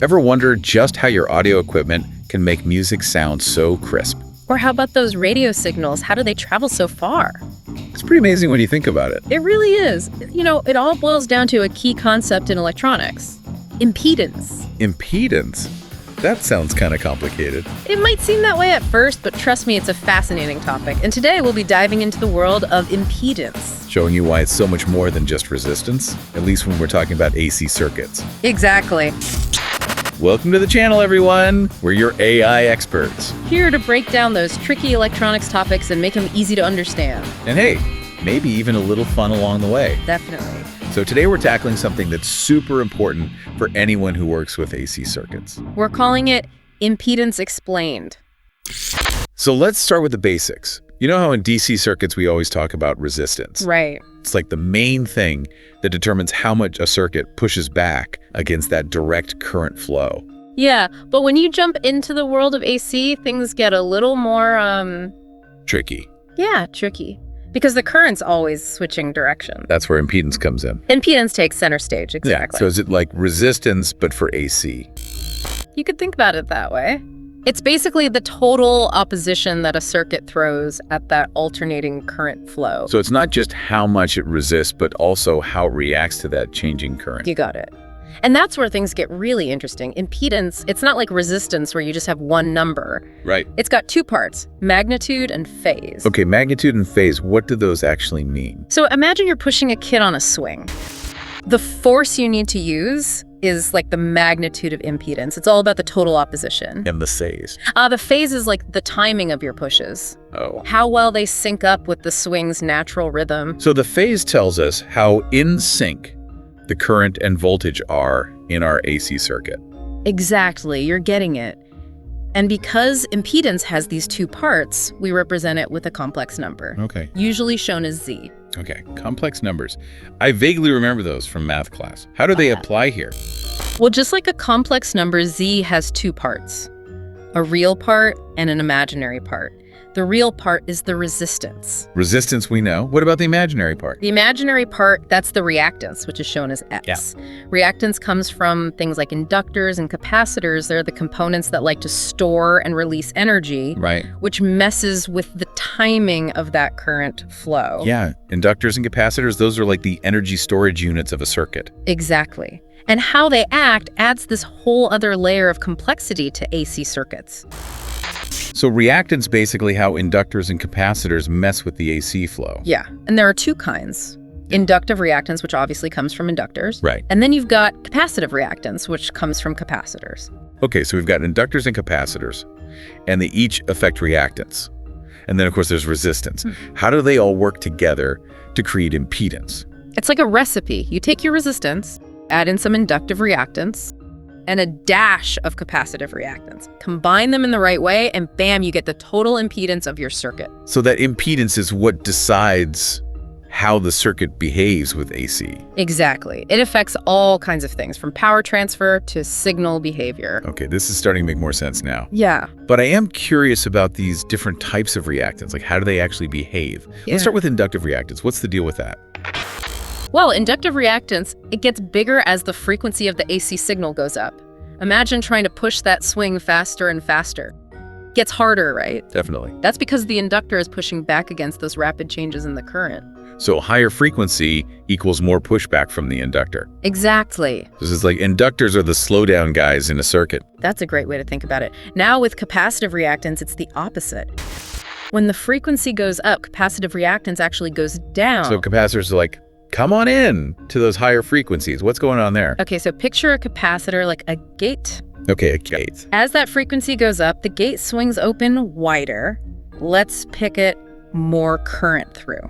Ever wonder just how your audio equipment can make music sound so crisp? Or how about those radio signals? How do they travel so far? It's pretty amazing when you think about it. It really is. You know, it all boils down to a key concept in electronics: impedance. Impedance? That sounds kind of complicated. It might seem that way at first, but trust me, it's a fascinating topic. And today we'll be diving into the world of impedance. Showing you why it's so much more than just resistance, at least when we're talking about AC circuits. Exactly. Welcome to the channel, everyone. We're your AI experts. Here to break down those tricky electronics topics and make them easy to understand. And hey, maybe even a little fun along the way. Definitely. So today we're tackling something that's super important for anyone who works with AC circuits. We're calling it Impedance Explained. So let's start with the basics. You know how in DC circuits we always talk about resistance? Right. It's like the main thing that determines how much a circuit pushes back against that direct current flow. Yeah, but when you jump into the world of AC, things get a little more, Tricky. Yeah, tricky. Because the current's always switching direction. That's where impedance comes in. Impedance takes center stage, exactly. Yeah, so is it like resistance, but for AC? You could think about it that way. It's basically the total opposition that a circuit throws at that alternating current flow. So it's not just how much it resists, but also how it reacts to that changing current. You got it. And that's where things get really interesting. Impedance, it's not like resistance where you just have one number. Right. It's got two parts, magnitude and phase. Okay, magnitude and phase, what do those actually mean? So imagine you're pushing a kid on a swing. The force you need to use is like the magnitude of impedance. It's all about the total opposition. And the phase. The phase is like the timing of your pushes. Oh. How well they sync up with the swing's natural rhythm. So the phase tells us how in sync the current and voltage are in our AC circuit. Exactly, you're getting it. And because impedance has these two parts, we represent it with a complex number. Okay. Usually shown as Z. Okay, complex numbers. I vaguely remember those from math class. How do they apply here? Well, just like a complex number, Z has two parts, a real part and an imaginary part. The real part is the resistance. Resistance we know. What about the imaginary part? The imaginary part, that's the reactance, which is shown as X. Yeah. Reactance comes from things like inductors and capacitors. They're the components that like to store and release energy, Right. which messes with the timing of that current flow. Yeah, inductors and capacitors, those are like the energy storage units of a circuit. Exactly. And how they act adds this whole other layer of complexity to AC circuits. So reactance basically how inductors and capacitors mess with the AC flow. Yeah, and there are two kinds. Inductive reactance, which obviously comes from inductors. Right. And then you've got capacitive reactance, which comes from capacitors. Okay, so we've got inductors and capacitors, and they each affect reactance. And then, of course, there's resistance. How do they all work together to create impedance? It's like a recipe. You take your resistance, add in some inductive reactance, and a dash of capacitive reactance. Combine them in the right way, and bam, you get the total impedance of your circuit. So that impedance is what decides how the circuit behaves with AC. Exactly. It affects all kinds of things, from power transfer to signal behavior. Okay, this is starting to make more sense now. Yeah. But I am curious about these different types of reactance. Like, how do they actually behave? Yeah. Let's start with inductive reactance. What's the deal with that? Well, inductive reactance, it gets bigger as the frequency of the AC signal goes up. Imagine trying to push that swing faster and faster. Gets harder, right? Definitely. That's because the inductor is pushing back against those rapid changes in the current. So higher frequency equals more pushback from the inductor. Exactly. This is like inductors are the slowdown guys in a circuit. That's a great way to think about it. Now with capacitive reactance, it's the opposite. When the frequency goes up, capacitive reactance actually goes down. So capacitors are like, come on in to those higher frequencies. What's going on there? Okay, so picture a capacitor like a gate. Okay, a gate. As that frequency goes up, the gate swings open wider. Let's pick it more current through.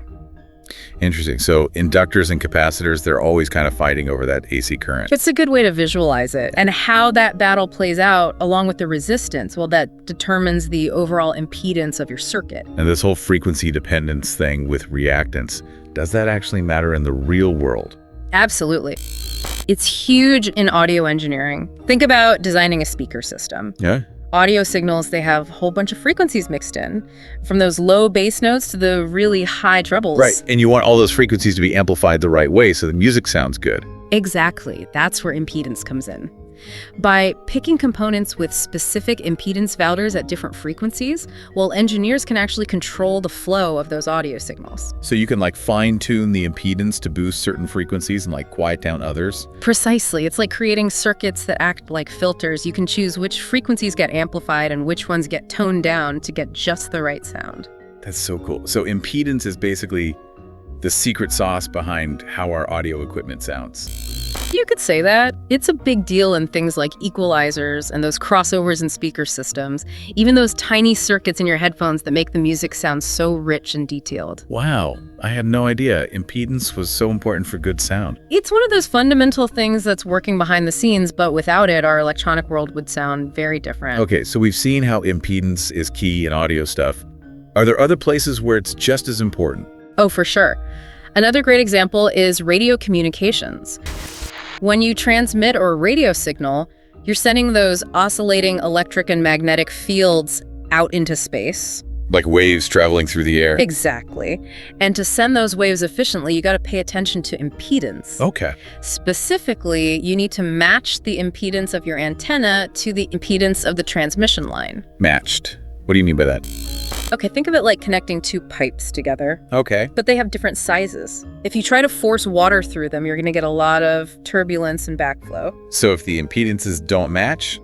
Interesting. So inductors and capacitors, they're always kind of fighting over that AC current. It's a good way to visualize it. And how that battle plays out along with the resistance, well, that determines the overall impedance of your circuit. And this whole frequency dependence thing with reactance, does that actually matter in the real world? Absolutely. It's huge in audio engineering. Think about designing a speaker system. Yeah. Audio signals, they have a whole bunch of frequencies mixed in, from those low bass notes to the really high trebles. Right, and you want all those frequencies to be amplified the right way so the music sounds good. Exactly. That's where impedance comes in. By picking components with specific impedance valors at different frequencies, well, engineers can actually control the flow of those audio signals. So you can like fine-tune the impedance to boost certain frequencies and like quiet down others? Precisely. It's like creating circuits that act like filters. You can choose which frequencies get amplified and which ones get toned down to get just the right sound. That's so cool. So impedance is basically the secret sauce behind how our audio equipment sounds. You could say that. It's a big deal in things like equalizers and those crossovers in speaker systems, even those tiny circuits in your headphones that make the music sound so rich and detailed. Wow, I had no idea impedance was so important for good sound. It's one of those fundamental things that's working behind the scenes, but without it, our electronic world would sound very different. Okay, so we've seen how impedance is key in audio stuff. Are there other places where it's just as important? Oh, for sure. Another great example is radio communications. When you transmit or radio signal, you're sending those oscillating electric and magnetic fields out into space. Like waves traveling through the air? Exactly. And to send those waves efficiently, you got to pay attention to impedance. Okay. Specifically, you need to match the impedance of your antenna to the impedance of the transmission line. Matched. What do you mean by that? Okay, think of it like connecting two pipes together. Okay. But they have different sizes. If you try to force water through them, you're going to get a lot of turbulence and backflow. So if the impedances don't match,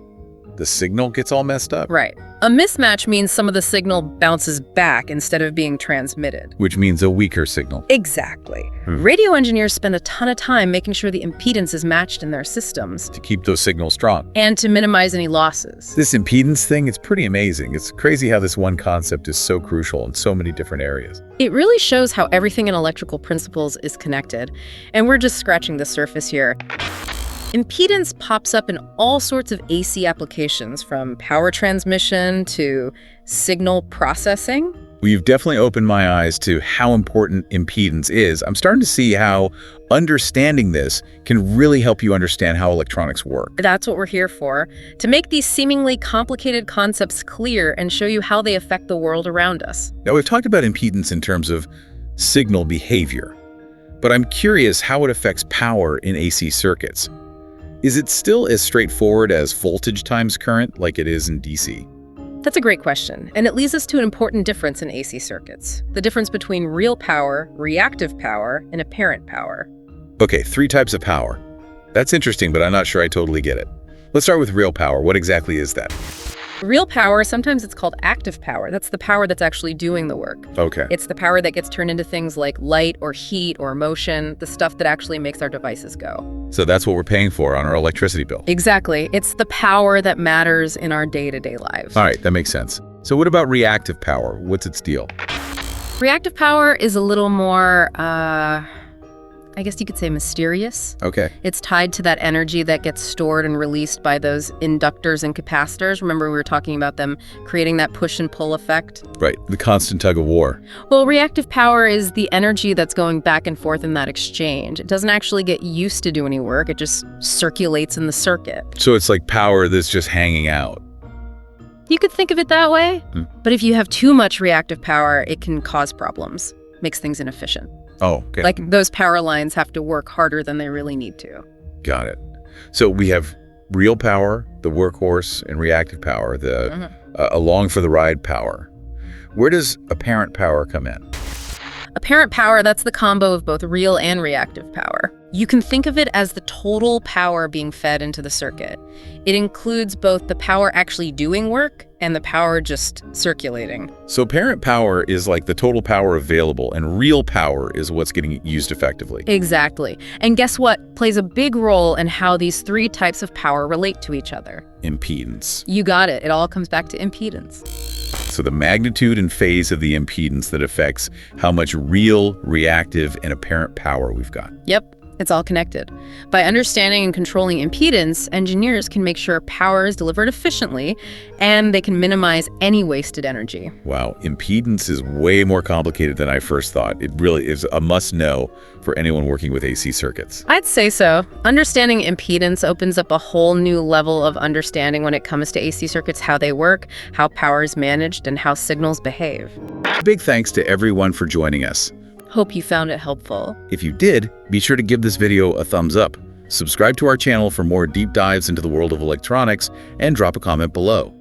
the signal gets all messed up? Right. A mismatch means some of the signal bounces back instead of being transmitted. Which means a weaker signal. Exactly. Radio engineers spend a ton of time making sure the impedance is matched in their systems. To keep those signals strong. And to minimize any losses. This impedance thing, it's pretty amazing. It's crazy how this one concept is so crucial in so many different areas. It really shows how everything in electrical principles is connected. And we're just scratching the surface here. Impedance pops up in all sorts of AC applications, from power transmission to signal processing. Well, you've definitely opened my eyes to how important impedance is. I'm starting to see how understanding this can really help you understand how electronics work. That's what we're here for, to make these seemingly complicated concepts clear and show you how they affect the world around us. Now, we've talked about impedance in terms of signal behavior, but I'm curious how it affects power in AC circuits. Is it still as straightforward as voltage times current like it is in DC? That's a great question, and it leads us to an important difference in AC circuits, the difference between real power, reactive power, and apparent power. Okay, 3 types of power. That's interesting, but I'm not sure I totally get it. Let's start with real power. What exactly is that? Real power, sometimes it's called active power. That's the power that's actually doing the work. Okay. It's the power that gets turned into things like light or heat or motion, the stuff that actually makes our devices go. So that's what we're paying for on our electricity bill. Exactly. It's the power that matters in our day-to-day lives. All right, that makes sense. So what about reactive power? What's its deal? Reactive power is a little more, I guess you could say mysterious. Okay. It's tied to that energy that gets stored and released by those inductors and capacitors. Remember, we were talking about them creating that push and pull effect? Right, the constant tug of war. Well, reactive power is the energy that's going back and forth in that exchange. It doesn't actually get used to do any work. It just circulates in the circuit. So it's like power that's just hanging out. You could think of it that way. But if you have too much reactive power, it can cause problems, makes things inefficient. Oh, okay. Like those power lines have to work harder than they really need to. Got it. So we have real power, the workhorse, and reactive power, the along for the ride power. Where does apparent power come in? Apparent power, that's the combo of both real and reactive power. You can think of it as the total power being fed into the circuit. It includes both the power actually doing work and the power just circulating. So apparent power is like the total power available, and real power is what's getting used effectively. Exactly. And guess what plays a big role in how these 3 types of power relate to each other? Impedance. You got it. It all comes back to impedance. So the magnitude and phase of the impedance that affects how much real, reactive, and apparent power we've got. Yep. It's all connected. By understanding and controlling impedance, engineers can make sure power is delivered efficiently, and they can minimize any wasted energy. Wow, impedance is way more complicated than I first thought. It really is a must-know for anyone working with AC circuits. I'd say so. Understanding impedance opens up a whole new level of understanding when it comes to AC circuits, how they work, how power is managed, and how signals behave. Big thanks to everyone for joining us. Hope you found it helpful. If you did, be sure to give this video a thumbs up. Subscribe to our channel for more deep dives into the world of electronics and drop a comment below.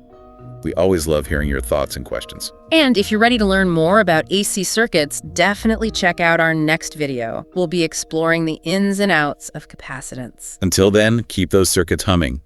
We always love hearing your thoughts and questions. And if you're ready to learn more about AC circuits, definitely check out our next video. We'll be exploring the ins and outs of capacitance. Until then, keep those circuits humming.